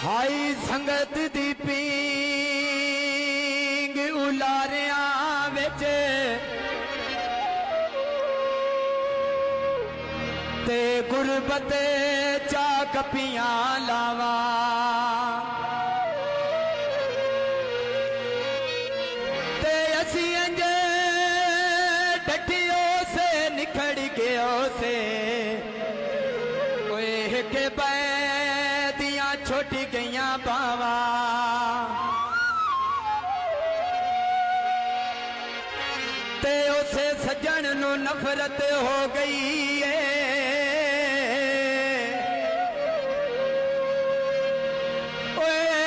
high संगत दी peeing उलारिया विच ते गुरबत चा कपियां लावा ते असी अंजे डटियो से निखड़ गयो से के बैदियां छोटी गईयां बावा ते उसे सज्जन नू नफरत हो गई है ओए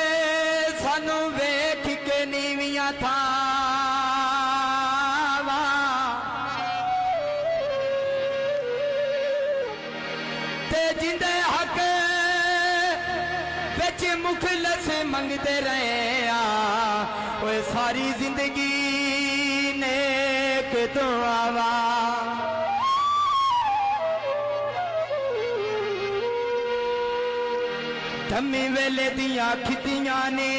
सानू वेख के नीवियां था जिंदे हक बिच मुखलस मंगते रहे ओए सारी जिंदगी नेक दुआवा धम्मी वेले दियां खितियां ने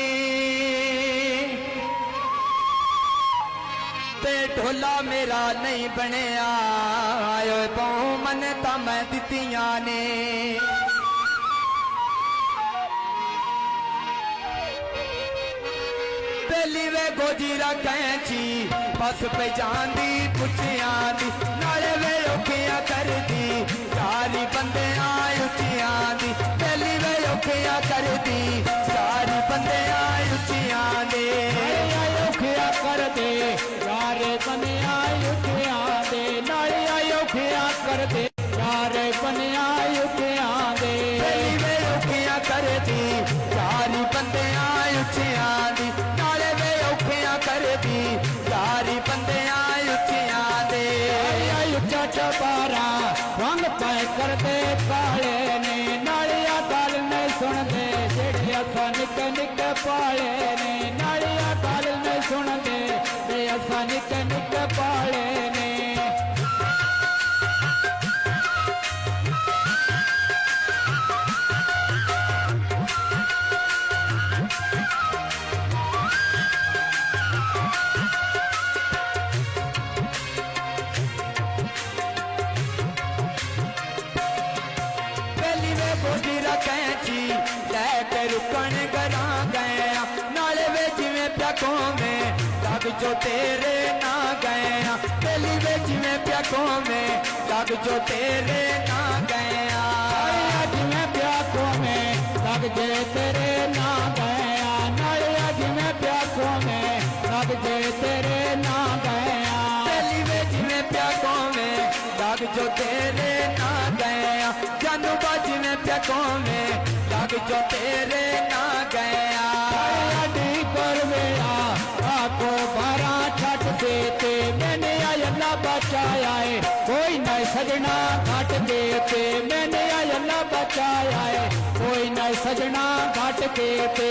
ते ढोला मेरा नहीं बनया आयो पाऊं मन ता मैं दितियां ने पहली वे गोजीरा कैंची बस पहचान दी पुछियां दी नाले वे औखियां कर दी सारी बंदे आए उचियां दी पहली वे औखियां कर दी सारी बंदे आए उचियां दे औखियां कर दे सारे बने आए उचियां दे नाले आए औखियां कर दे सारे बने आए उचियां दे पहली वे औखियां कर दी सारी बंदे आए उचियां दी नाले वे औखियां कर दी सारी बंदे आए उचियां दे उच्चा चबारा रंग पाए कर दे काले ने नालिया गल नहीं सुनते जेड़ी असा निक निक पाले ने नालिया गल नहीं सुनते ते असा निक निक पाले ने कैंची लैके रुकन गरा गया नाले वे जिमें प्याकों में लग जो तेरे ना गया पहली वे जिमें प्याकों में लग जो तेरे ना गया जिमें प्याकों में लग जे तेरे ना गया नाले जिमें प्याकों में लग जे तेरे ना गया पहली वे जिमें प्याकों में लग जो तेरे ना गया जानू बाजी में प्याकों में लग जो तेरे ना गया कर मेरा आपको बारा छट देते मैंने अल्लाह बचाया है कोई न सजना घट देते मैंने अल्लाह बचाया है कोई न सजना घट देते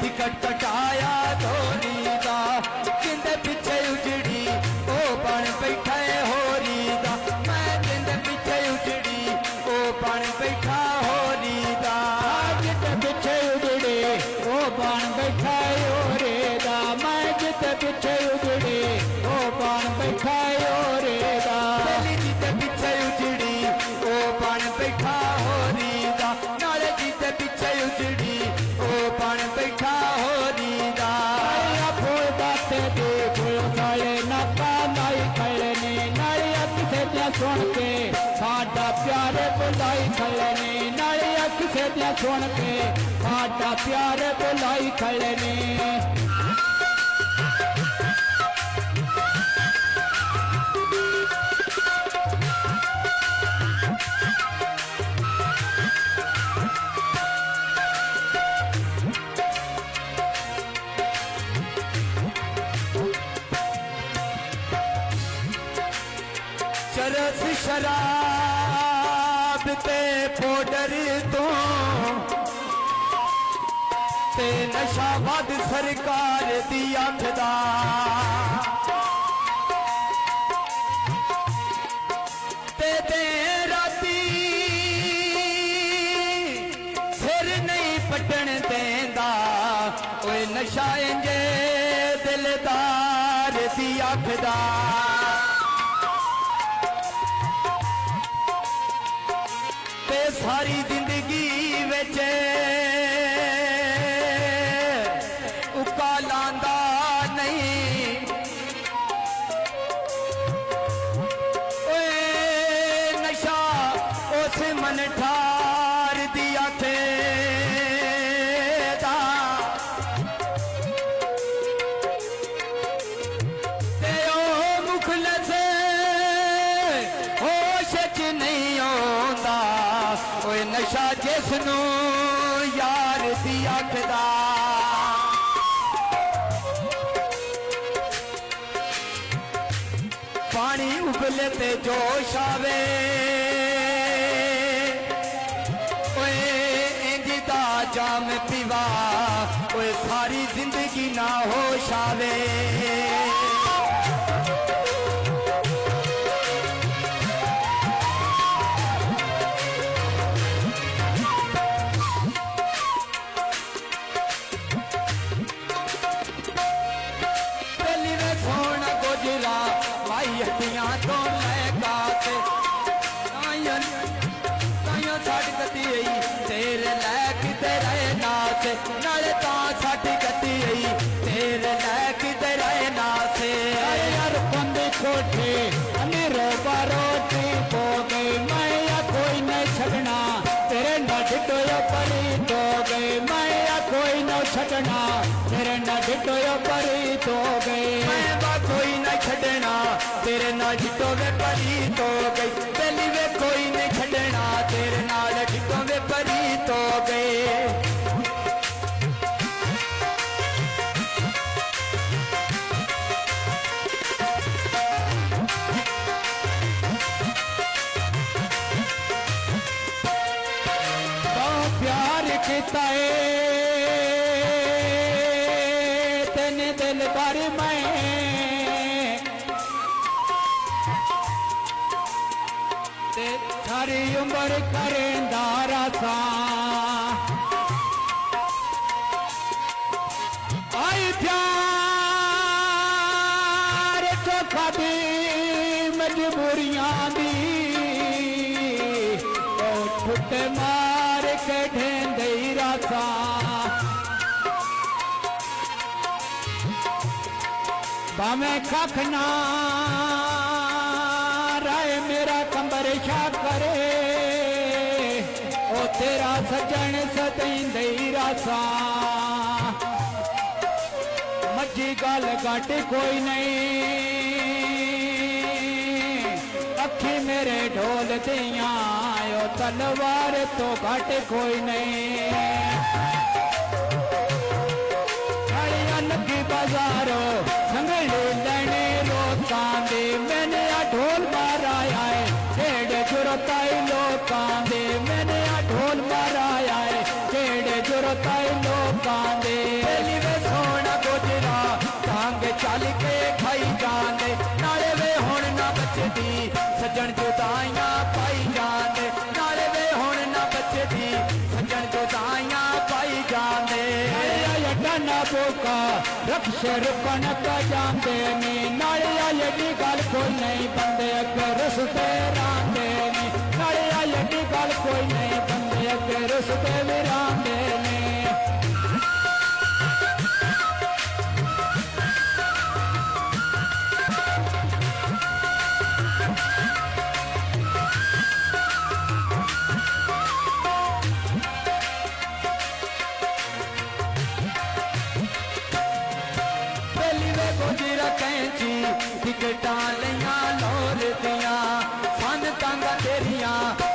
टिकट कटाया धोनी का जिंदे पीछे उजड़ी ओ बन बैठा होरी दा मैं जिंदे पीछे उजड़ी ओ बन बैठा होरी दा जिंदे पीछे उजड़ी ओ बन बैठा होरे दा मैं जिंदे पीछे उजड़ी ओ बन बैठा होरे दा जिंदे पीछे उजड़ी ओ बन बैठा होरी दा नाले जिंदे पीछे उजड़ी ओ बन बैठा होरी दा फूल दाते दे फूल खाले नाका नाई खड़ने नाई किसे दिया सुन के साडा प्यारे बुलाई खड़ने नाई किसे दिया सुन के साडा प्यारे बुलाई खड़ने रस शराब ते पाउडर तो ते नशा बद सरकार दी आखदा ते राती सिर नहीं पटन देंदा ओए नशा इंजे दिलदार दी आखदा ते सारी जिंदगी विच उका लांदा नहीं ओए नशा उस मन ठार दिया थे मुखलस होश च नहीं आंदा ओए नशा जिसनू यार दी आखदा पानी उबले ते जोश आवे ओए इंज दा जाम पीवा ओए सारी जिंदगी ना होश आवे हड्डियां तो लैगा साड़ी गति तेरे लैक तेरे नाच नाले ता साड़ी गति तेरे लैक तेरे नाच यार बंदे छोटे अनेरो बारोटी हो गई मैं या कोई न छड़ना तेरे न डिटोयो परी तो गई मैं या कोई न छड़ना तेरे न डिटोयो परी तो गई मैं बा कोई न छड़ना तेरे नाल डिटो वे परी तो गई पहली वे कोई नहीं छड़ना तेरे नाल डिटो वे परी तो गए किता तेने दिल पर मैं ते सारी उम्र करेंदा रसा आई प्यार तो कभी मजबूरियां दी ठुट मार के ढेंदे रासा भावे खखना राय मेरा कंबर छा करे ओ तेरा सजन सतेंदे रासा मजी गल घट कोई नहीं अखी मेरे ढोल दिया ओ तलवार तो घट कोई नहीं लगी बाजारो संगले लेने लोकां दे मैंने आ ढोल माराया है जेड़े जुरताई लोकां दे मैंने आ ढोल माराया है जेड़े जुरताई लोकां दे वे सोना गोजरा टांग चल के खाई जाने नाले वे हुण ना बचदी सजन जुदाइयां पाई जाने नाले वे हुण ना बचदी सजन जुदाइयां पाई जाने ना बोका रक्ष रुकन का जानते नी नालिया यदि गल कोई नहीं बंदे अगर रुसते रांदे नी नालिया यदि गल कोई नहीं बंदे अगर रुसते भी रांदे नी टिकटा लिया लोर दिया फन तांगा तेरिया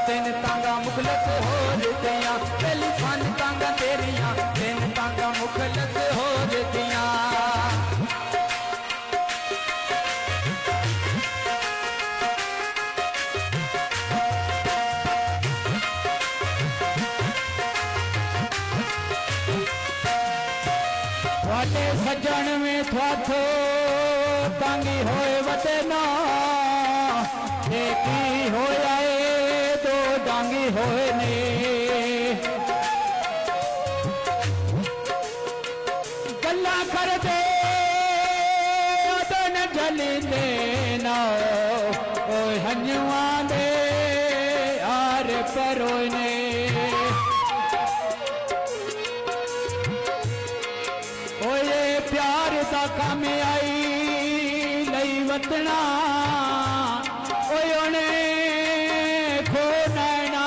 तीन तांगा मुखलत हो दिया पहली फन तांगा तेरिया तीन तांगा मुखलत हो दिया साडे सज्जन में थाथो तांगी होए वटे ना की होया ए दो डांगी होए ने गल्ला कर दे अदन जली दे ना ओ हंजुआ दे आर परोने ओए प्यार दा काम आई लई वतना ओने खो नैना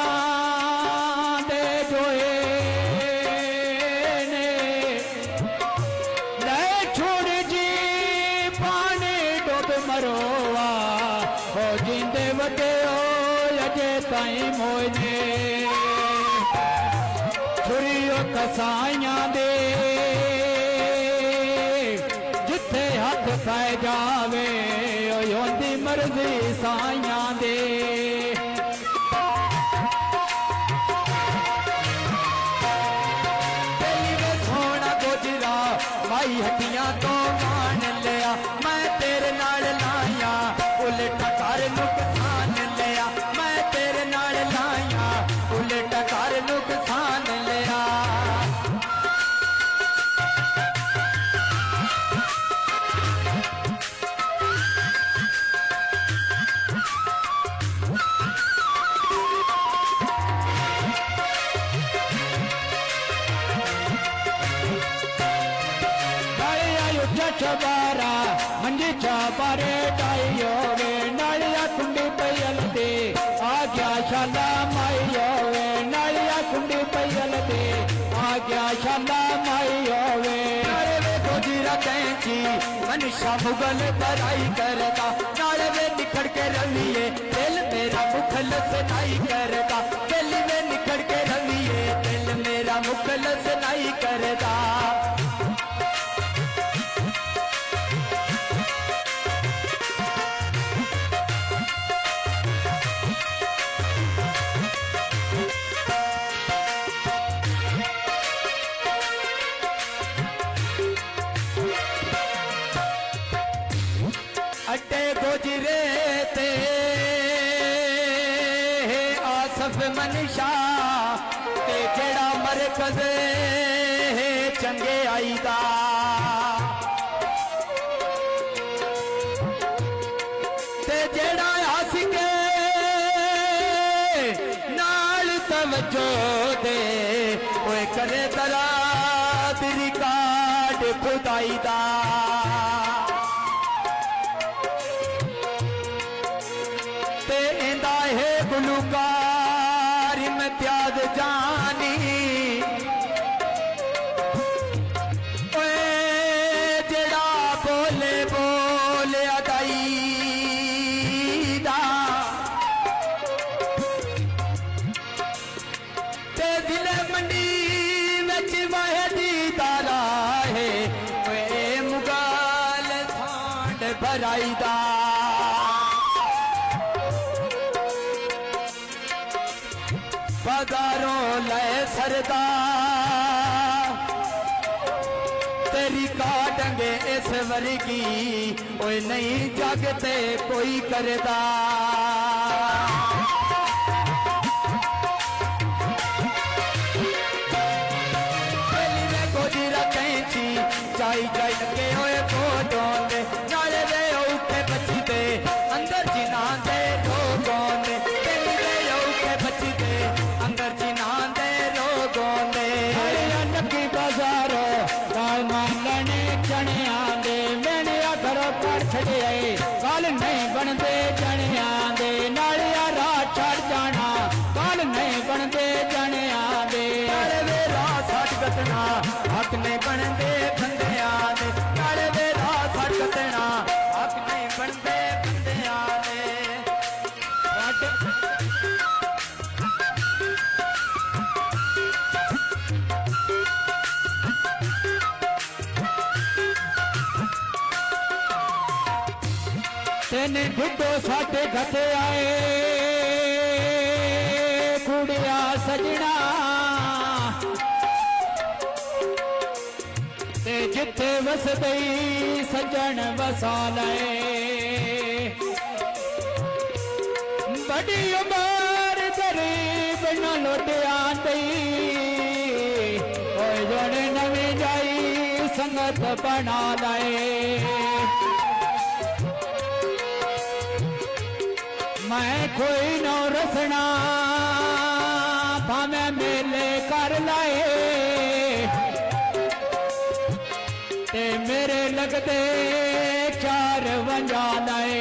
दे जोए ने ले छोड़ जी पानी डूब मरोवा हो जिंदे वटे ओ अजे ताई मोने छुरियो कसाइयां दे जिथे हथ पै जावे ओंदी मर्जी साइयां दे सोना गोजरा माई हटियां तो मान लिया मैं तेरे नाल लाया उल्टा कर नुकसान लिया मैं तेरे नाल लाया उल्टा कर नुकसान लिया चबारा मंजी चाबारे डाइयो वे नालिया कुंडी पैयल दे आ गया शाला माइयो वे नालिया कुंडी पैयल दे आ गया शाला माइयो वे नाले वे गोजीरा कैंची मनुष्य मुगल बराई करता नाले वे निखड़ के रविए दिल मेरा मुखलस नहीं करता दिल में निखड़ के रविए दिल मेरा मुखलस नहीं करता अटे गोजरे ते आसफ मनीषा ते जेड़ा मरकज चंगे आईदा ते जेड़ा आसिके नाल तवज्जो दे ओए करे तरा तेरी काट खुदाई दा गुलूकार इम्तियाज जानी ओए जेड़ा बोले बोले अदाई दा ते दिल मंडी विच वाहदी तारा है ओए मुगाल थांड भराई दा बाजारों लय सरदा तेरी काटंगे इस वर्गी ओए नहीं जागते कोई करदा गोजीरा कैंची चाई चाई लगे होए फोटों दे नाले वे उठे बची दे अंदर जिना दे लोगों ने बची दे अंदर जिना दे लोगों ने नकी बाजारो मालने चणिया दे मैंने घरों पर छड़े काल नहीं बनते चणिया दे नालिया रात छड़ जाना काल नहीं बनते चणिया दे वे रात हट कटना हक नहीं बनते बंदिया दे नाले वे रात हट कटना हक नहीं बनते बंदिया दे तेने ढिडो साडे घटे आए कुड़िया सजना ते जिथे वसदई सजन वसा लए बड़ी उमर गरीब न लुटिया दई ओए जने नवी जाई संगत बना लाए मैं कोई न रसना भावे मेले कर लाए ते मेरे लगते चार वंजा लाए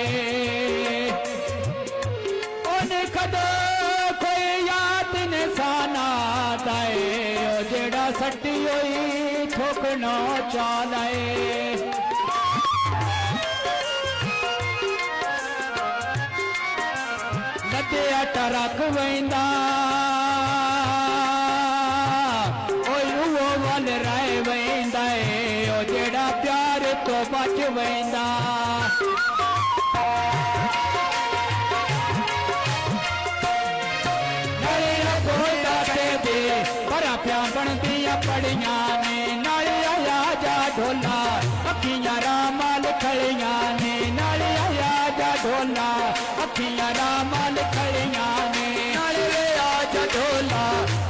उन्हें कदो कोई याद निशाना दाए जेड़ा सट्टी होई ठोकना चालाए लद्या टरक वेंदा ओए वो वल राय वेंदा ओ जेड़ा प्यार तो बच वेंदा नालिया गोदा ते दे बड़ा प्या बनदियां पड़ियां ने नालिया जा ढोला अखियां रामल खड़ियां ने नालिया जा ढोला अखियां रामल खड़ियां ने नाले वे आजा ढोला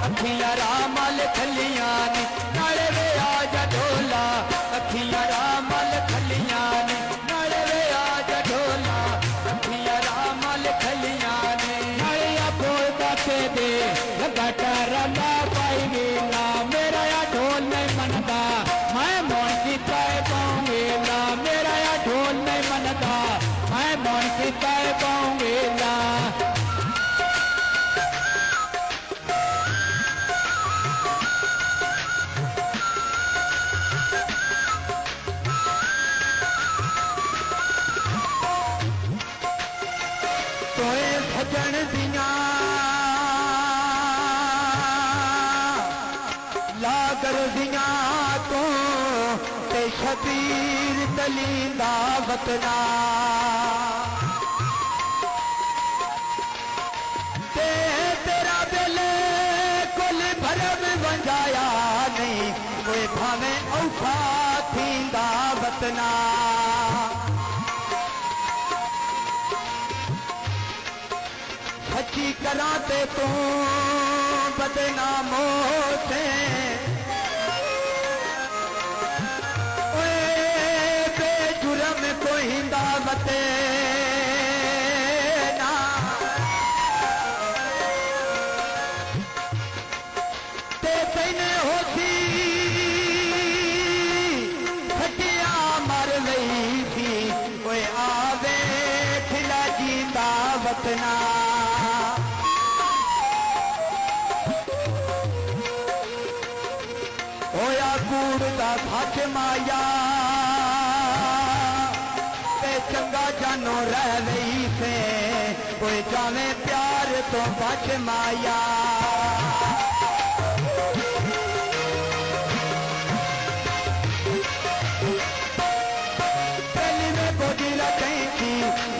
अखियां रामल खलियां ने नाले वे आजा ढोला अखियां रामल खलियां ने नाले वे आजा ढोला अखियां रामल खलियां ने नालिया बोलता ते दे लगा टरला पाई गेला मेरा या ढोल नहीं मनदा मैं मोन की तय पाऊंगेला मेरा या ढोल नहीं मनदा मैं मोन की तय पाऊंगेला तोए सजन दियां लागर दियां तो ते शबीर तलींदा वतना ते तेरा दिल कुल भरम वंजाया नहीं कोई भावे औखा थींदा वतना सच्ची कराते तू बदनामो से ओए बेजुरम कोई दावत ना ते तैने होती सटिया मर लई थी ओए आवे खिला जी दावत ना होया कूड़ दा सच माया ते चंगा जानो रह गई से कोई जावे प्यार तो बच माया पहली में गोदी रखी थी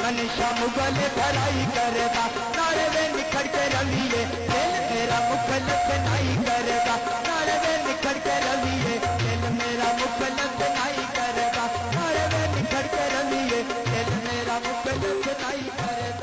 मनीषा मुगल भराई करेगा नारे वे निखर के रविए दिल मेरा मुखलत नहीं करेगा नारे वे निखर के रविए दिल मेरा मुखलत नहीं करेगा नारे वे निखर के रविए दिल मेरा मुखलत नहीं करेगा